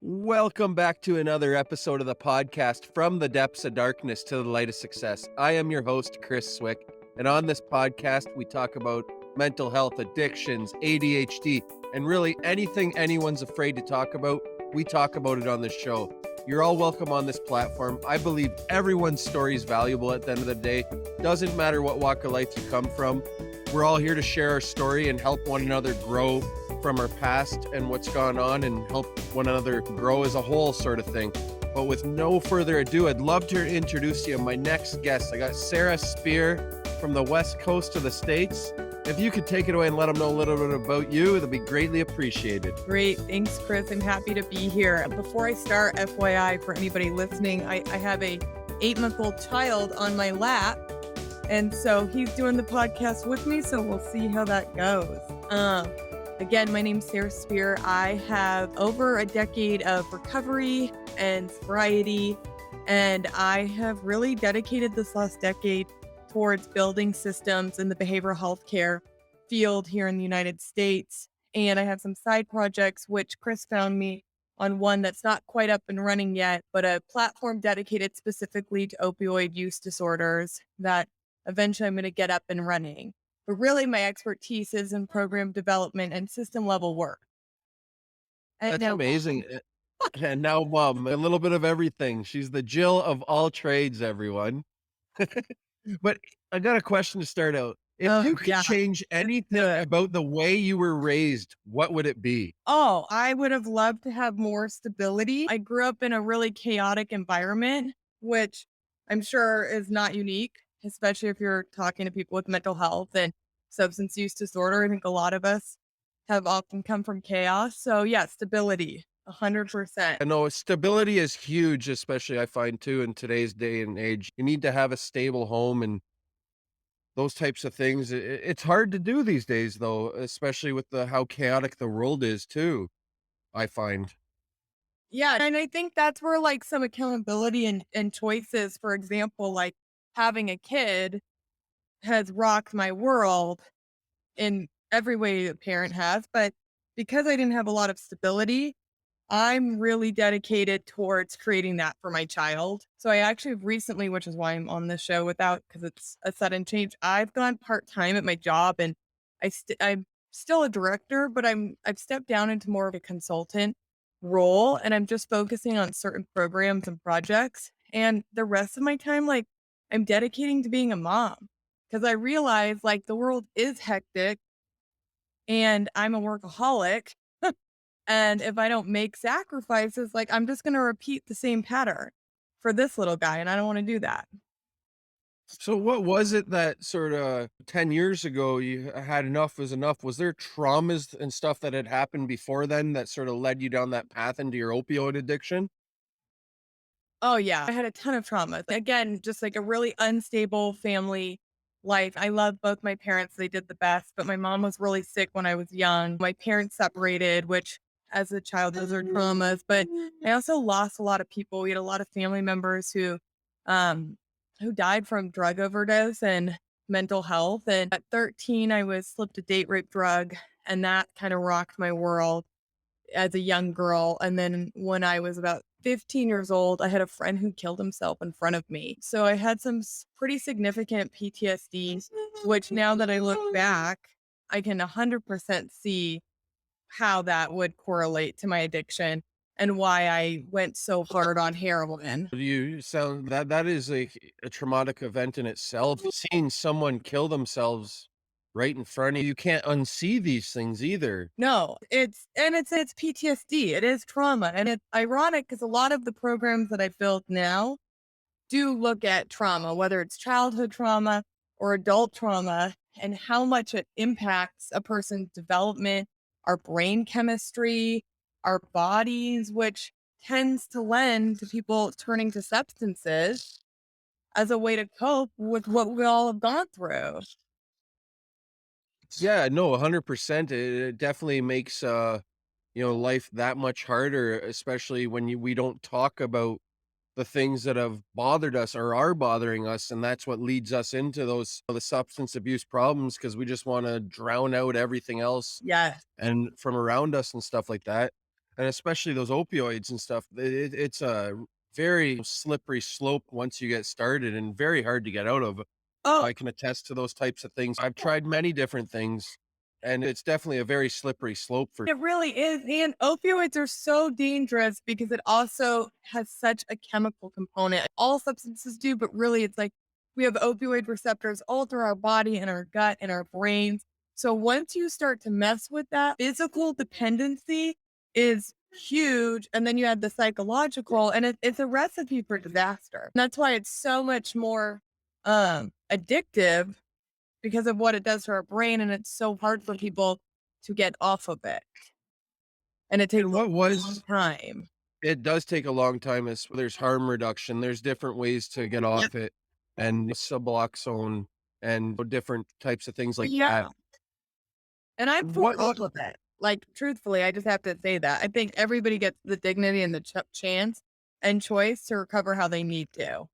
Welcome back to another episode of the podcast, From the Depths of Darkness to the Light of Success. I am your host, Chris Swick, and on this podcast, we talk about mental health, addictions, ADHD, and really anything anyone's afraid to talk about, we talk about it on this show. You're all welcome on this platform. I believe everyone's story is valuable at the end of the day. Doesn't matter what walk of life you come from. We're all here to share our story and help one another grow from our past and what's gone on and help one another grow as a whole, sort of thing. But with no further ado, I'd love to introduce you to my next guest. I got Sarah Spiers from the west coast of the States. If you could take it away and let them know a little bit about you, it'd be greatly appreciated. Great. Thanks, Chris. I'm happy to be here. Before I start, FYI, for anybody listening, I have a 8-month-old child on my lap. And so he's doing the podcast with me. So we'll see how that goes. Again, my name's Sarah Spiers. I have over a decade of recovery and sobriety, and I have really dedicated this last decade towards building systems in the behavioral health care field here in the United States. And I have some side projects, which Chris found me on one that's not quite up and running yet, but a platform dedicated specifically to opioid use disorders that eventually I'm going to get up and running. But really, my expertise is in program development and system level work. That's amazing. And now, Mom, a little bit of everything. She's the Jill of all trades, everyone. But I got a question to start out. If you could change anything about the way you were raised, what would it be? Oh, I would have loved to have more stability. I grew up in a really chaotic environment, which I'm sure is not unique, especially if you're talking to people with mental health and substance use disorder. I think a lot of us have often come from chaos. So yeah, stability, 100%. I know stability is huge, especially I find too in today's day and age. You need to have a stable home and those types of things. It's hard to do these days, though, especially with how chaotic the world is too, I find. Yeah. And I think that's where like some accountability and choices, for example, like having a kid has rocked my world in every way a parent has. But because I didn't have a lot of stability, I'm really dedicated towards creating that for my child. So I actually recently, which is why I'm on this show because it's a sudden change, I've gone part-time at my job, and I'm still a director, but I've stepped down into more of a consultant role, and I'm just focusing on certain programs and projects. And the rest of my time, like, I'm dedicating to being a mom because I realize like the world is hectic and I'm a workaholic. And if I don't make sacrifices, like, I'm just going to repeat the same pattern for this little guy. And I don't want to do that. So what was it that sort of 10 years ago you had enough was enough? Was there traumas and stuff that had happened before then that sort of led you down that path into your opioid addiction? Oh, yeah. I had a ton of trauma. Again, just like a really unstable family life. I love both my parents. They did the best, but my mom was really sick when I was young. My parents separated, which as a child, those are traumas. But I also lost a lot of people. We had a lot of family members um, who died from drug overdose and mental health. And at 13, I was slipped a date rape drug, and that kind of rocked my world as a young girl. And then when I was about 15 years old, I had a friend who killed himself in front of me. So I had some pretty significant PTSD, which now that I look back, I can 100% see how that would correlate to my addiction and why I went so hard on heroin. You sound that is a traumatic event in itself. Seeing someone kill themselves right in front of you, you can't unsee these things either. No, it's PTSD. It is trauma. And it's ironic because a lot of the programs that I build now do look at trauma, whether it's childhood trauma or adult trauma, and how much it impacts a person's development, our brain chemistry, our bodies, which tends to lend to people turning to substances as a way to cope with what we all have gone through. Yeah, no, 100%. It definitely makes life that much harder, especially when we don't talk about the things that have bothered us or are bothering us, and that's what leads us into the substance abuse problems because we just want to drown out everything else Yes. and from around us and stuff like that. and especially those opioids and stuff. It's a very slippery slope once you get started and very hard to get out of. Oh, I can attest to those types of things. I've tried many different things, and it's definitely a very slippery slope for. it really is. And opioids are so dangerous because it also has such a chemical component. All substances do, but really it's like we have opioid receptors all through our body and our gut and our brains. So once you start to mess with that, physical dependency is huge. And then you add the psychological, and it's a recipe for disaster. And that's why it's so much more addictive because of what it does to our brain. And it's so hard for people to get off of it. And it takes And a what long was time. it does take a long time as there's harm reduction, there's different ways to get Yep. off it, and Suboxone and different types of things like that. Yeah, and I'm for What all of it. Like, truthfully, I just have to say that. I think everybody gets the dignity and the chance and choice to recover how they need to.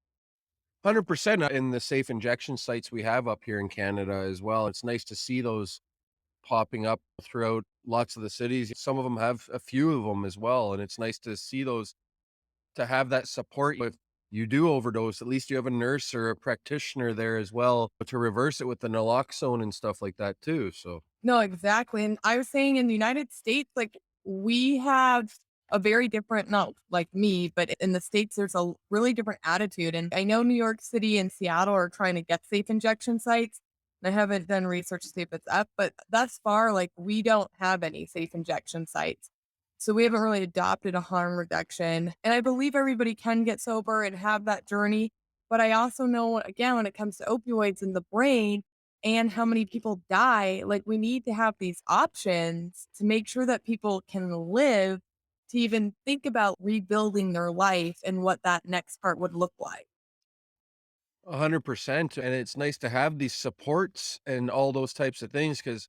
100% in the safe injection sites we have up here in Canada as well. It's nice to see those popping up throughout lots of the cities. Some of them have a few of them as well, and it's nice to see those, to have that support. If you do overdose, at least you have a nurse or a practitioner there as well to reverse it with the naloxone and stuff like that too. So No, exactly, and I was saying in the United States, like, we have a very different, not like me, but in the States, there's a really different attitude, and I know New York City and Seattle are trying to get safe injection sites, and I haven't done research to see if it's up, but thus far, like, we don't have any safe injection sites. So we haven't really adopted a harm reduction, and I believe everybody can get sober and have that journey, but I also know, again, when it comes to opioids in the brain, and how many people die, like, we need to have these options to make sure that people can live to even think about rebuilding their life and what that next part would look like. 100%. And it's nice to have these supports and all those types of things because,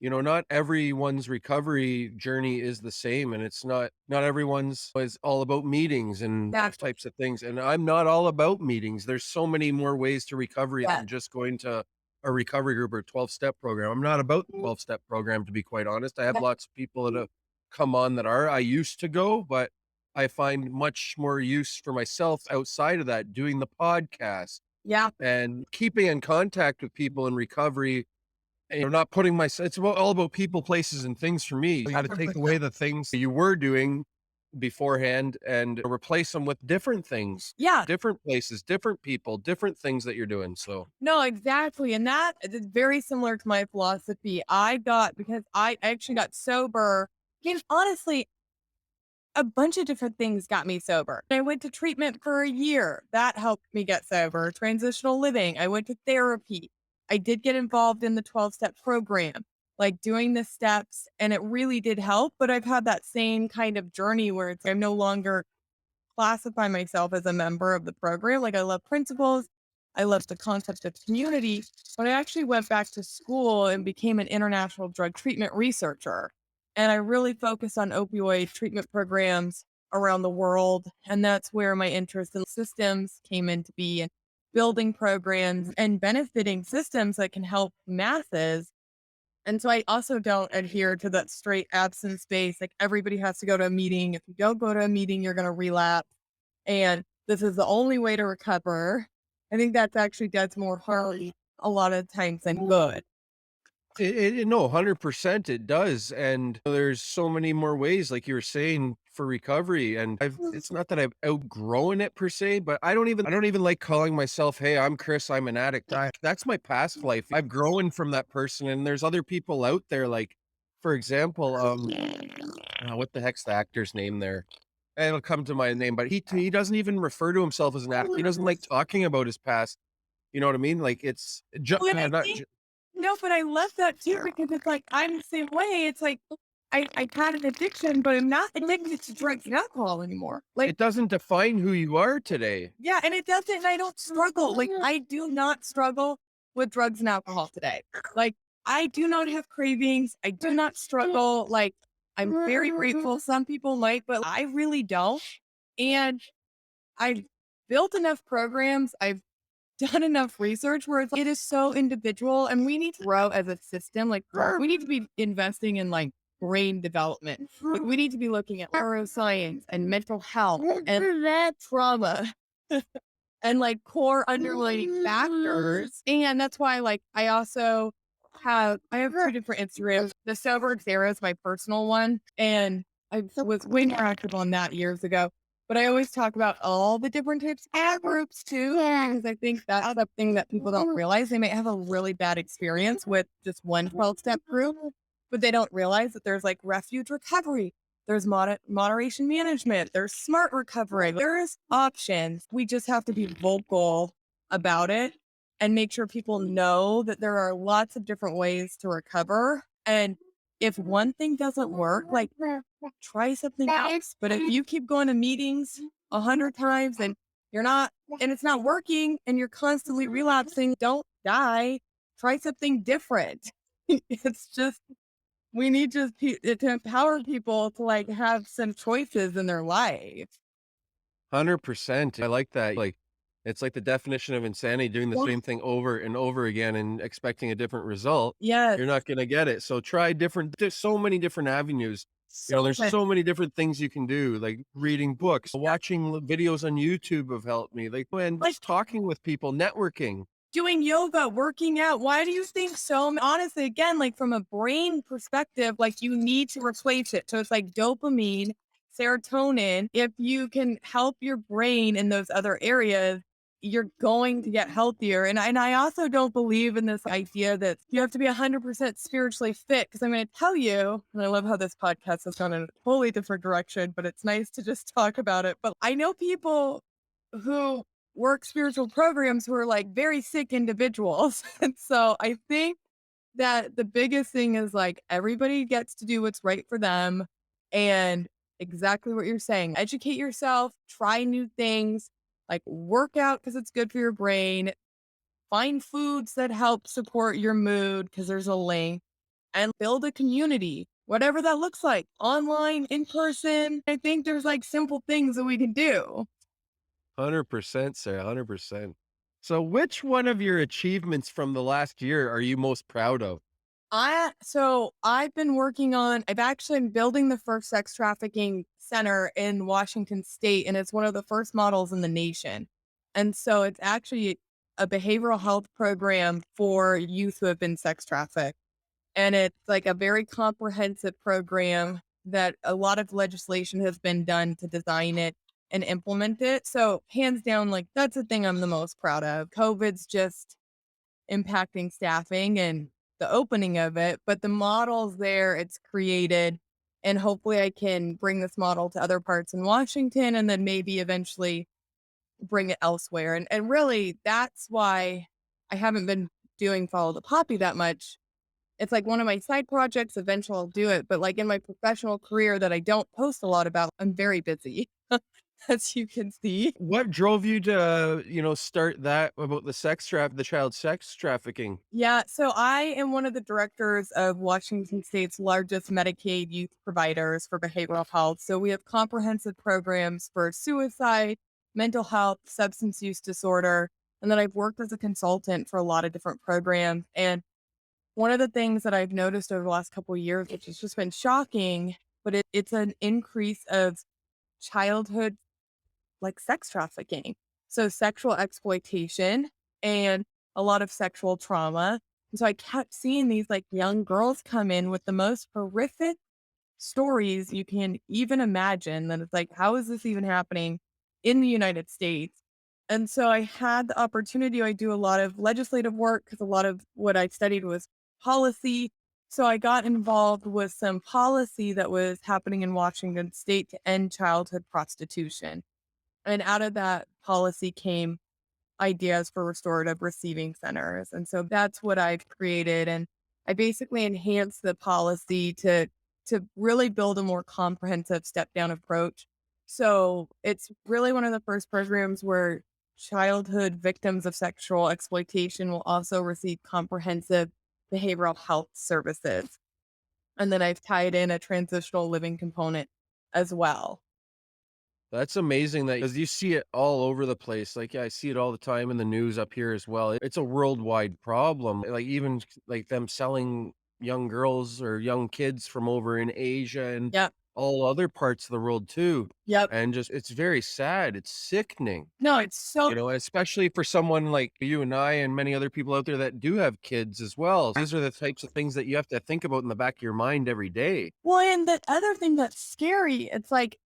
not everyone's recovery journey is the same. And it's not everyone's is all about meetings and those Exactly. types of things. And I'm not all about meetings. There's so many more ways to recovery Yeah. than just going to a recovery group or 12-step program. I'm not about the 12-step program, to be quite honest. I have lots of people that have come on that are. I used to go, but I find much more use for myself outside of that, doing the podcast Yeah. and keeping in contact with people in recovery, and not putting myself. It's all about people, places, and things for me. You gotta take away the things you were doing beforehand and replace them with different things, Yeah. different places, different people, different things that you're doing, so No, exactly. And that is very similar to my philosophy. Because I actually got sober. And honestly, a bunch of different things got me sober. I went to treatment for a year. That helped me get sober. Transitional living. I went to therapy. I did get involved in the 12-step program, like doing the steps, and it really did help. But I've had that same kind of journey where I'm no longer classify myself as a member of the program. Like, I love principles. I love the concept of community, but I actually went back to school and became an international drug treatment researcher. And I really focused on opioid treatment programs around the world. And that's where my interest in systems came into be, and building programs and benefiting systems that can help masses. And so I also don't adhere to that straight absence base. Like, everybody has to go to a meeting. If you don't go to a meeting, you're going to relapse. And this is the only way to recover. I think that's actually does more harm a lot of times than good. no, 100% it does, and there's so many more ways, like you were saying, for recovery, and it's not that I've outgrown it per se, but I don't even like calling myself, "Hey, I'm Chris, I'm an addict." That's my past life. I've grown from that person, and there's other people out there, like, for example, what the heck's the actor's name there? It'll come to my name, but he doesn't even refer to himself as an addict. He doesn't like talking about his past. You know what I mean? Like, it's ju Well, and I not think ju no, but I love that too because it's like I'm the same way. It's like I had an addiction, but I'm not addicted to drugs and alcohol anymore. Like, it doesn't define who you are today. yeah, and it doesn't, and I don't struggle. Like, I do not struggle with drugs and alcohol today. Like, I do not have cravings. I do not struggle. Like, I'm very grateful. Some people might, but I really don't. And I've built enough programs. I've done enough research where it is so individual, and we need to grow as a system. Like, we need to be investing in like brain development. Like, we need to be looking at neuroscience and mental health and that trauma and like core underlying factors. And that's why, like, I have two different Instagrams. The Sober Sarah is my personal one, and I was way more active on that years ago. But I always talk about all the different types of groups too, because I think that's something that people don't realize. They might have a really bad experience with just one 12-step group, but they don't realize that there's like refuge recovery, there's moderation management, there's smart recovery, there's options. We just have to be vocal about it and make sure people know that there are lots of different ways to recover. And if one thing doesn't work, like, try something else. But if you keep going to meetings 100 times and it's not working and you're constantly relapsing, don't die. Try something different. It's just, we need to empower people to like have some choices in their life. 100%. I like that. Like, it's like the definition of insanity, doing the Yeah. same thing over and over again and expecting a different result. Yes. You're not gonna get it. So try different there's so many different avenues. There's But so many different things you can do, like reading books, watching videos on YouTube have helped me, like, and like just talking with people, networking. doing yoga, working out. Why do you think honestly, again, like from a brain perspective, like you need to replace it. So it's like dopamine, serotonin. If you can help your brain in those other areas, you're going to get healthier. And I also don't believe in this idea that you have to be 100% spiritually fit. Because I'm going to tell you, and I love how this podcast has gone in a totally different direction, but it's nice to just talk about it. But I know people who work spiritual programs who are like very sick individuals. And so I think that the biggest thing is like everybody gets to do what's right for them. And exactly what you're saying, educate yourself, try new things, like work out because it's good for your brain, find foods that help support your mood because there's a link, and build a community, whatever that looks like, online, in person. I think there's like simple things that we can do. 100%, Sarah, 100%. So which one of your achievements from the last year are you most proud of? I've actually been building the first sex trafficking center in Washington State, and it's one of the first models in the nation. And so it's actually a behavioral health program for youth who have been sex trafficked. And it's like a very comprehensive program that a lot of legislation has been done to design it and implement it. So hands down, like that's the thing I'm the most proud of. COVID's just impacting staffing and the opening of it, but the model's there, it's created, and hopefully I can bring this model to other parts in Washington and then maybe eventually bring it elsewhere. And really that's why I haven't been doing Follow the Poppy that much. It's like one of my side projects, eventually I'll do it, but like in my professional career that I don't post a lot about, I'm very busy, as you can see. What drove you to, start that about the child sex trafficking? Yeah, so I am one of the directors of Washington State's largest Medicaid youth providers for behavioral health. So we have comprehensive programs for suicide, mental health, substance use disorder, and then I've worked as a consultant for a lot of different programs. And one of the things that I've noticed over the last couple of years, which has just been shocking, but it's an increase of childhood like sex trafficking. So sexual exploitation and a lot of sexual trauma. And so I kept seeing these like young girls come in with the most horrific stories you can even imagine. That it's like, how is this even happening in the United States? And so I had the opportunity. I do a lot of legislative work because a lot of what I studied was policy. So I got involved with some policy that was happening in Washington State to end childhood prostitution. And out of that policy came ideas for restorative receiving centers. And so that's what I've created. And I basically enhanced the policy to really build a more comprehensive step down approach. So it's really one of the first programs where childhood victims of sexual exploitation will also receive comprehensive behavioral health services. And then I've tied in a transitional living component as well. That's amazing that because you see it all over the place. Like, yeah, I see it all the time in the news up here as well. It's a worldwide problem. Like even like them selling young girls or young kids from over in Asia and Yep. all other parts of the world too. Yep. And just it's very sad. It's sickening. No, it's so Especially for someone like you and I and many other people out there that do have kids as well. These are the types of things that you have to think about in the back of your mind every day. well, and the other thing that's scary, it's like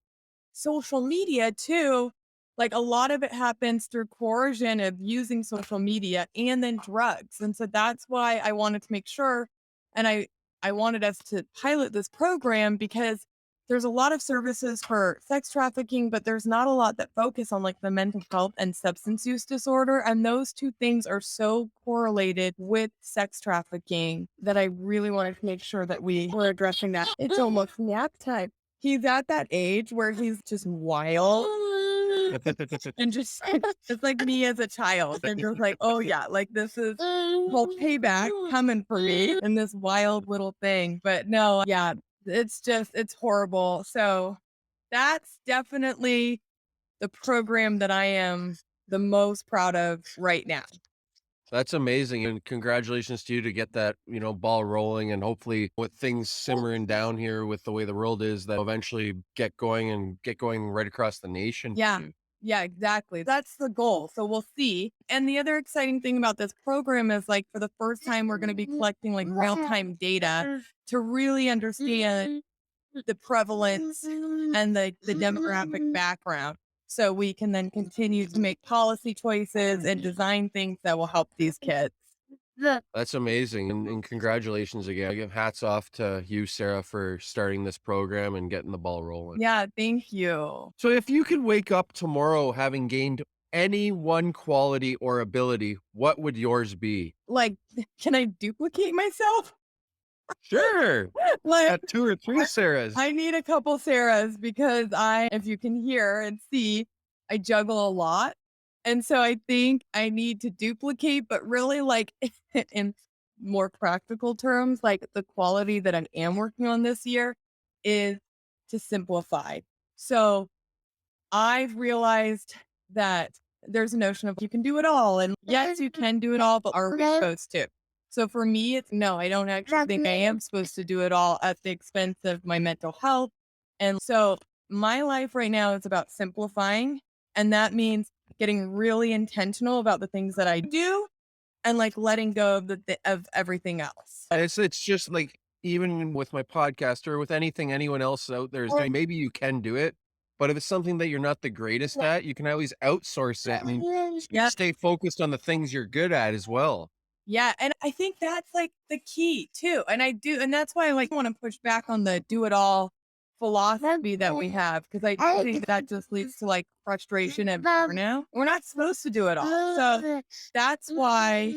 social media too. Like a lot of it happens through coercion of using social media and then drugs. And so that's why I wanted to make sure and I wanted us to pilot this program because there's a lot of services for sex trafficking, but there's not a lot that focus on like the mental health and substance use disorder. And those two things are so correlated with sex trafficking that I really wanted to make sure that we were addressing that. It's almost nap time. He's at that age where he's just wild and just it's like me as a child. And just like, oh yeah, like this is whole payback coming for me in this wild little thing. But no, yeah, it's horrible. So that's definitely the program that I am the most proud of right now. That's amazing, and congratulations to you to get that, ball rolling, and hopefully with things simmering down here with the way the world is, that eventually get going right across the nation Yeah. too. Yeah, exactly. That's the goal. So we'll see. And the other exciting thing about this program is like for the first time, we're going to be collecting like real time data to really understand the prevalence and the demographic background. So we can then continue to make policy choices and design things that will help these kids. That's amazing, and congratulations again. I give hats off to you, Sarah, for starting this program and getting the ball rolling. Yeah, thank you. So if you could wake up tomorrow having gained any one quality or ability, what would yours be? Like, can I duplicate myself? Sure. Like, At 2 or 3 Sarahs. I need a couple Sarahs because if you can hear and see, I juggle a lot. And so I think I need to duplicate, but really like in more practical terms, like the quality that I am working on this year is to simplify. So I've realized that there's a notion of you can do it all. And yes, you can do it all, but are we supposed to? So for me, it's no, I don't actually think I am supposed to do it all at the expense of my mental health. And so my life right now is about simplifying. And that means getting really intentional about the things that I do and like letting go of of everything else. It's just like even with my podcast or with anything anyone else out there is doing, maybe you can do it, but if it's something that you're not the greatest at, you can always outsource it and Yeah. stay focused on the things you're good at as well. Yeah, and I think that's, like, the key too, and I do and that's why I, like, wanna push back on the do it all philosophy that we have because I do think that just leads to, like, frustration and burnout. We're not supposed to do it all, so that's why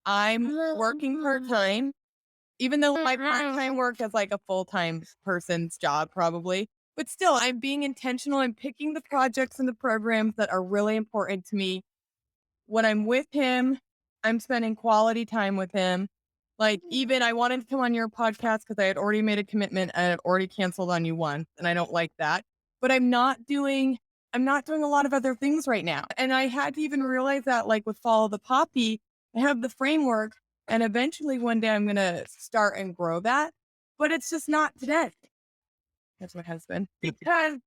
I'm working part-time, even though my part-time work is like a full-time person's job probably, but still, I'm being intentional and picking the projects and the programs that are really important to me when I'm with him, I'm spending quality time with him. Like, even I wanted to come on your podcast because I had already made a commitment and I had already canceled on you once, and I don't like that. But I'm not doing a lot of other things right now. And I had to even realize that, like with Follow the Poppy, I have the framework, and eventually one day I'm gonna start and grow that. But it's just not today. That's my husband. Because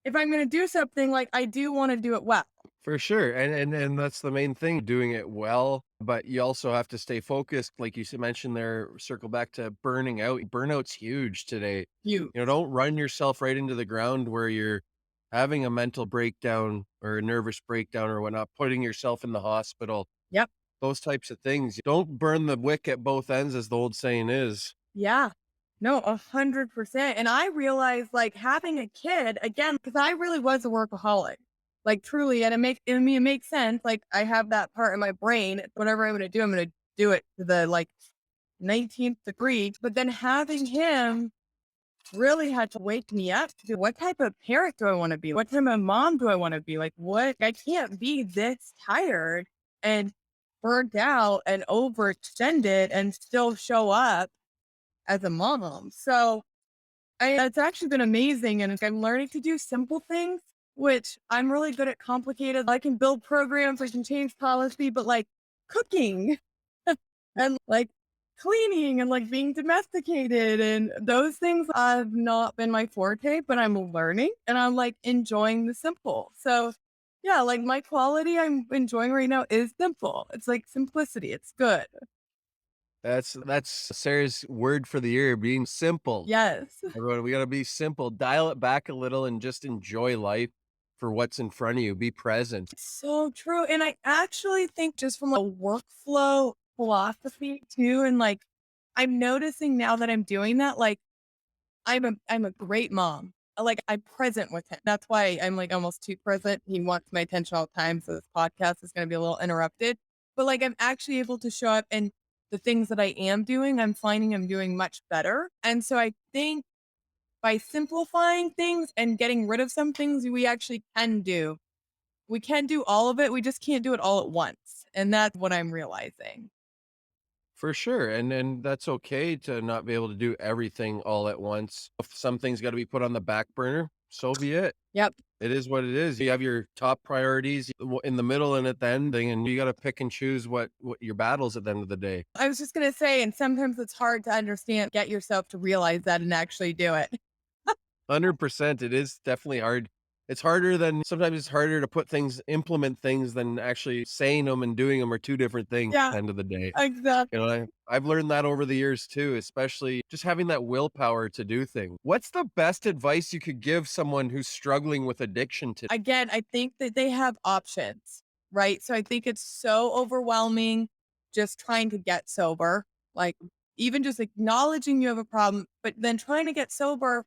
if I'm gonna do something, like I do want to do it well. For sure, and that's the main thing, doing it well, but you also have to stay focused, like you mentioned there, circle back to burning out. Burnout's huge today. You. Don't run yourself right into the ground where you're having a mental breakdown or a nervous breakdown or whatnot, putting yourself in the hospital, Yep. those types of things. Don't burn the wick at both ends, as the old saying is. Yeah. No, 100%. And I realized like having a kid again, because I really was a workaholic, like truly. And it makes sense. Like I have that part in my brain. Whatever I'm going to do, I'm going to do it to the like 19th degree. But then having him really had to wake me up to what type of parent do I want to be? What type of mom do I want to be? Like, what? I can't be this tired and burnt out and overextended and still show up as a mom. So it's actually been amazing. And I'm learning to do simple things, which I'm really good at complicated. I can build programs, I can change policy, but like cooking and like cleaning and like being domesticated. And those things have not been my forte, but I'm learning and I'm like enjoying the simple. So, yeah, like my quality I'm enjoying right now is simple. It's like simplicity. It's good. That's Sarah's word for the year, being simple. Yes. Everyone, we gotta be simple, dial it back a little and just enjoy life for what's in front of you. Be present. So true. And I actually think just from a workflow philosophy too, and like I'm noticing now that I'm doing that, like I'm a great mom. Like I'm present with him. That's why I'm like almost too present. He wants my attention all the time. So this podcast is gonna be a little interrupted. But like I'm actually able to show up and the things that I am doing, I'm finding I'm doing much better. And so I think by simplifying things and getting rid of some things we actually can do. We can do all of it, we just can't do it all at once, and that's what I'm realizing. For sure, and that's okay to not be able to do everything all at once. If some things gotta be put on the back burner, so be it. Yep. It is what it is. You have your top priorities in the middle and at the ending, and you gotta pick and choose what your battles at the end of the day. I was just gonna say, and sometimes it's hard to understand, get yourself to realize that and actually do it. 100%, it is definitely hard. It's harder than sometimes it's harder to implement things than actually saying them and doing them are 2 different things at Yeah, the end of the day. You exactly. know, I've learned that over the years too, especially just having that willpower to do things. What's the best advice you could give someone who's struggling with addiction to Again, I think that they have options, right? So I think it's so overwhelming just trying to get sober, like, even just acknowledging you have a problem, but then trying to get sober.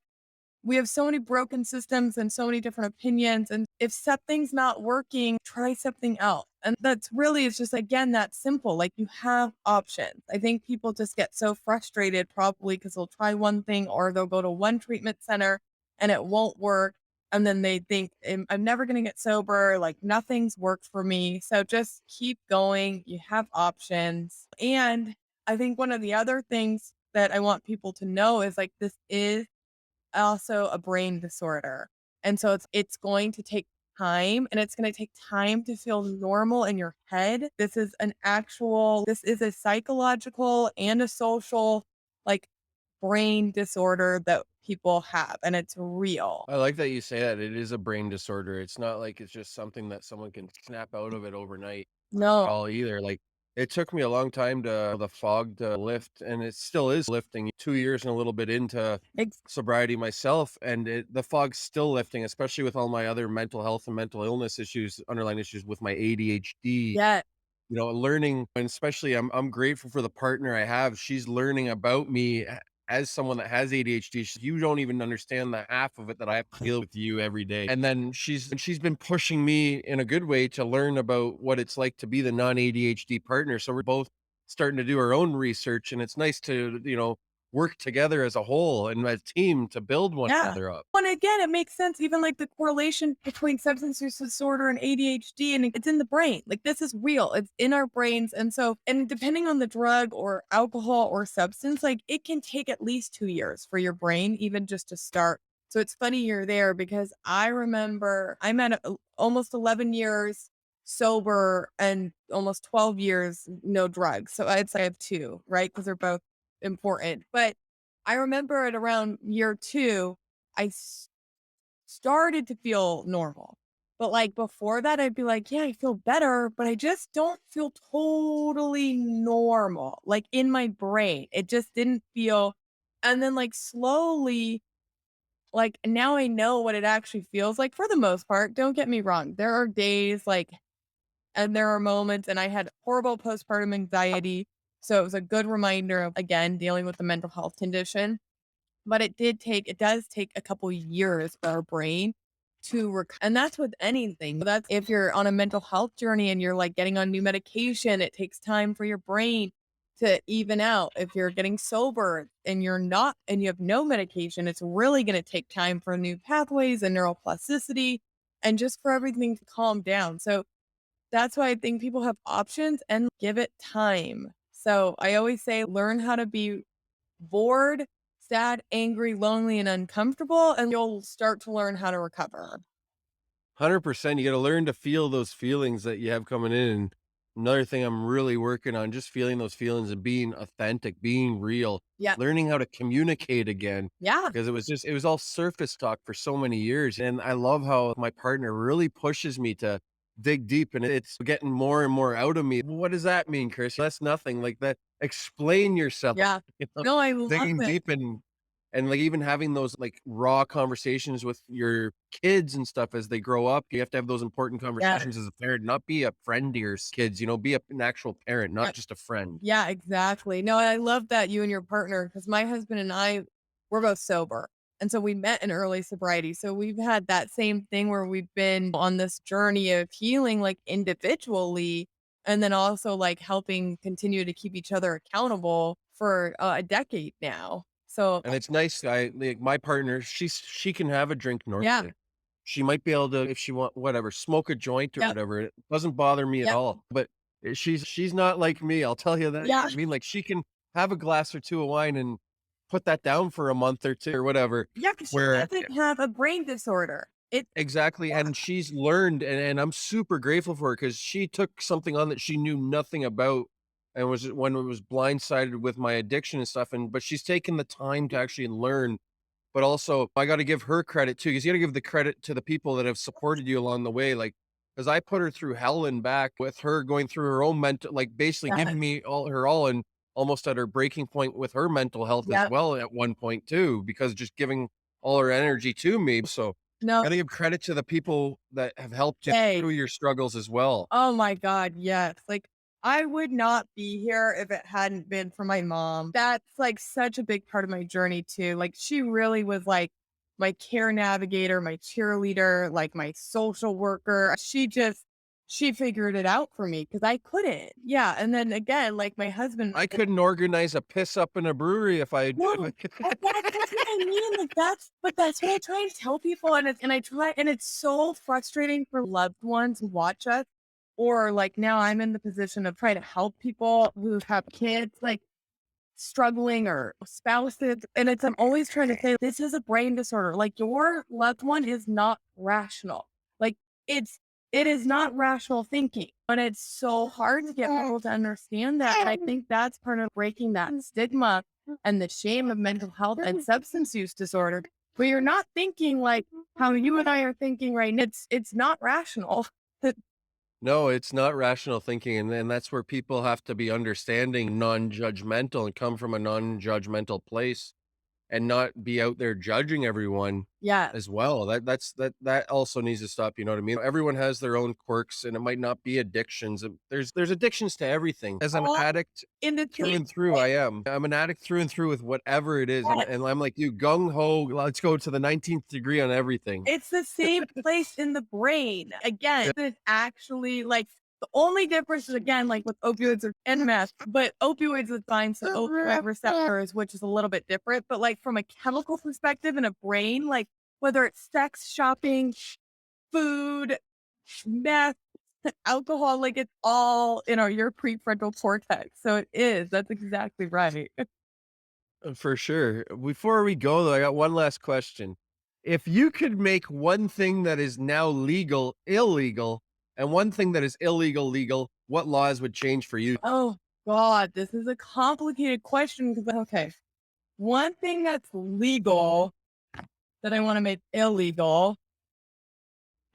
We have so many broken systems and so many different opinions. And if something's not working, try something else. And that's really, it's just again that simple. Like you have options. I think people just get so frustrated probably because they'll try one thing or they'll go to one treatment center and it won't work. And then they think, I'm never going to get sober. Like nothing's worked for me. So just keep going. You have options. And I think one of the other things that I want people to know is like this is also a brain disorder. And so it's going to take time and it's going to take time to feel normal in your head. This is a psychological and a social like brain disorder that people have and it's real. I like that you say that it is a brain disorder. It's not like it's just something that someone can snap out of it overnight No. all either. Like it took me a long time to the fog to lift, and it still is lifting. 2 years and a little bit into Ex- sobriety myself, and the fog's still lifting, especially with all my other mental health and mental illness issues, underlying issues with my ADHD. yeah. You know, learning, and especially I'm grateful for the partner I have. She's learning about me as someone that has ADHD. You don't even understand the half of it that I have to deal with you every day. And then she's been pushing me in a good way to learn about what it's like to be the non-ADHD partner. So we're both starting to do our own research, and it's nice to, work together as a whole and as a team to build one Yeah. another up. And again, it makes sense, even like the correlation between substance use disorder and ADHD, and it's in the brain. Like this is real. It's in our brains. And so, and depending on the drug or alcohol or substance, like it can take at least 2 years for your brain, even just to start. So it's funny you're there because I remember I'm at almost 11 years sober and almost 12 years no drugs. So I'd say I have two, right? Because they're both important. But I remember at around year 2, I started to feel normal. But, like, before that, I'd be like, "Yeah, I feel better, but I just don't feel totally normal." Like, in my brain, it just didn't feel. And then, like, slowly, like, now I know what it actually feels like for the most part, don't get me wrong. There are days, like and there are moments and I had horrible postpartum anxiety, so it was a good reminder of, again, dealing with the mental health condition. But it does take a couple years for our brain to and that's with anything. That's if you're on a mental health journey and you're, like, getting on new medication, it takes time for your brain to even out. If you're getting sober and you're not and you have no medication, it's really gonna take time for new pathways and neuroplasticity and just for everything to calm down. So, that's why I think people have options and give it time. So, I always say learn how to be bored, sad, angry, lonely, and uncomfortable, and you'll start to learn how to recover. 100%. You got to learn to feel those feelings that you have coming in. Another thing I'm really working on, just feeling those feelings and being authentic, being real, Yeah. learning how to communicate again. Yeah. Because it was all surface talk for so many years. And I love how my partner really pushes me to dig deep and it's getting more and more out of me. What does that mean, Chris? That's nothing like that. Explain yourself, Yeah. you know, No, I love digging it. deep and like even having those like raw conversations with your kids and stuff as they grow up. You have to have those important Yeah. conversations as a parent, not be a friend to your kids, you know, be an actual parent, Yeah. not just a friend. Yeah, exactly. No, I love that you and your partner, because my husband and I, we're both sober. And so we met in early sobriety. So we've had that same thing where we've been on this journey of healing, like individually, and then also like helping continue to keep each other accountable for a decade now. So, And it's nice. I like my partner, she can have a drink yeah, normally. She might be able to, if she want whatever, smoke a joint or yep, whatever. It doesn't bother me at yep, all. But she's not like me. I'll tell you that. yeah, I mean, like she can have a glass or two of wine and put that down for a month or two or whatever. yeah, because she Where doesn't have a brain disorder. It, exactly, yeah, and she's learned, and I'm super grateful for her because she took something on that she knew nothing about, and was when it was blindsided with my addiction and stuff, and but she's taken the time to actually learn, but also I gotta give her credit too, because you gotta give the credit to the people that have supported you along the way, like, because I put her through hell and back with her going through her own mental like, basically yeah, giving me all and almost at her breaking point with her mental health as yeah. well at one point too, because just giving all her energy to me, so No, gotta give credit to the people that have helped you hey, through your struggles as well. oh my god, yes. Like, I would not be here if it hadn't been for my mom. That's, like, such a big part of my journey too. Like, she really was, like, my care navigator, my cheerleader, like, my social worker. She figured it out for me because I couldn't. Yeah, and then again, like, my husband. I couldn't organize a piss up in a brewery if I No, could. that's what I mean, like, that's what I try and tell people, and it's so frustrating for loved ones who watch us, or, like, now I'm in the position of trying to help people who have kids, like, struggling or spouses, and I'm always trying to say, "This is a brain disorder, like, your loved one is not rational." Like, it's it is not rational thinking, and it's so hard to get people to understand that, and I think that's part of breaking that stigma and the shame of mental health and substance use disorder, where you're not thinking like how you and I are thinking right now. It's not rational. No, it's not rational thinking, and that's where people have to be understanding, non-judgmental, and come from a non-judgmental place. And not be out there judging everyone Yeah. as well. That also needs to stop, you know what I mean? Everyone has their own quirks and it might not be addictions. There's addictions to everything. As an All addict in the through same and through, I am. I'm an addict through and through with whatever it is. place. And I'm like you, gung ho, let's go to the 19th degree on everything. It's the same place in the brain. Again, it's actually like the only difference is again, like with opioids and meth, but opioids would bind to opioid receptors, which is a little bit different. But like from a chemical perspective in a brain, like whether it's sex, shopping, food, meth, alcohol, like it's all in your prefrontal cortex. So it is. That's exactly right. For sure. Before we go though, I got one last question. If you could make one thing that is now legal illegal and one thing that is illegal legal, what laws would change for you? Oh God, this is a complicated question because okay. One thing that's legal that I wanna make illegal,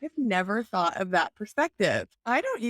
I've never thought of that perspective. I don't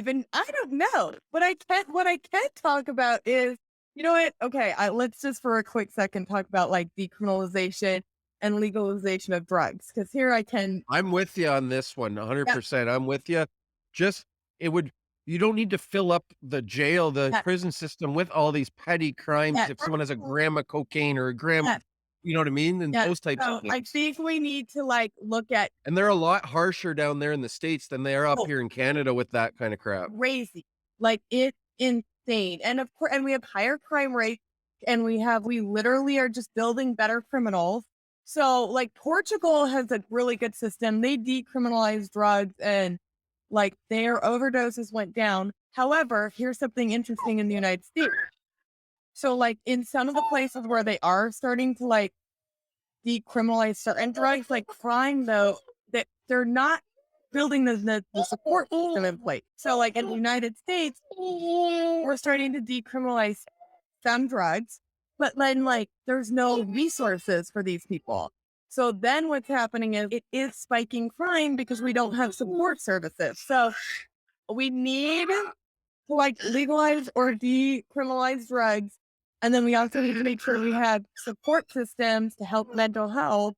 know. What I can talk about is, you know what? Okay, let's just for a quick second talk about, like, decriminalization and legalization of drugs. Because here I can. I'm with you on this one, Yeah, 100%. I'm with you. Just it would you don't need to fill up the jail, the yeah, prison system with all these petty crimes yeah, if someone has a gram of cocaine or a gram, yeah, you know what I mean? And yeah. those types of So, I things. think we need to, like, look at. And they're a lot harsher down there in the States than they are up Oh, here in Canada with that kind of crap. crazy. Like, it's insane. And of course, and we have higher crime rates, and we literally are just building better criminals. So, like, Portugal has a really good system. They decriminalized drugs and like their overdoses went down. However, here's something interesting in the United States. So, like, in some of the places where they are starting to like decriminalize certain drugs, like crime, though, that they're not. building the support system in place. So like in the United States, we're starting to decriminalize some drugs, but then like there's no resources for these people. So then what's happening is it is spiking crime because we don't have support services. So we need to like legalize or decriminalize drugs. And then we also need to make sure we have support systems to help mental health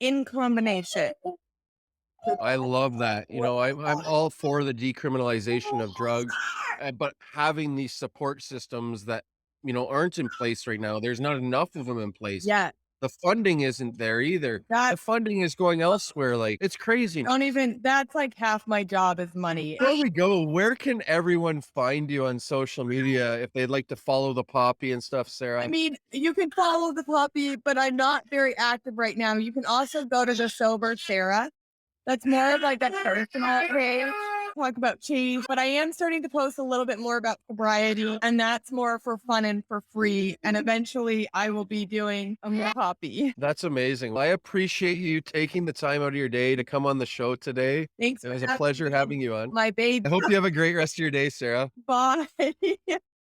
in combination. I love that. I'm all for the decriminalization of drugs, but having these support systems that, aren't in place right now, there's not enough of them in place. Yeah, The funding isn't there either. The that's funding is going elsewhere. Like, it's crazy. don't even, that's like half my job is money. Before we go, where can everyone find you on social media if they'd like to follow the Poppy and stuff, Sarah? I mean, you can follow the puppy, but I'm not very active right now. You can also go to the Sober Sarah. That's more of like that personal page. Talk about change, but I am starting to post a little bit more about sobriety, and that's more for fun and for free. And eventually, I will be doing a more copy. That's amazing. I appreciate you taking the time out of your day to come on the show today. Thanks. It For was a having pleasure me. having you on. My baby. I hope you have a great rest of your day, Sarah. Bye.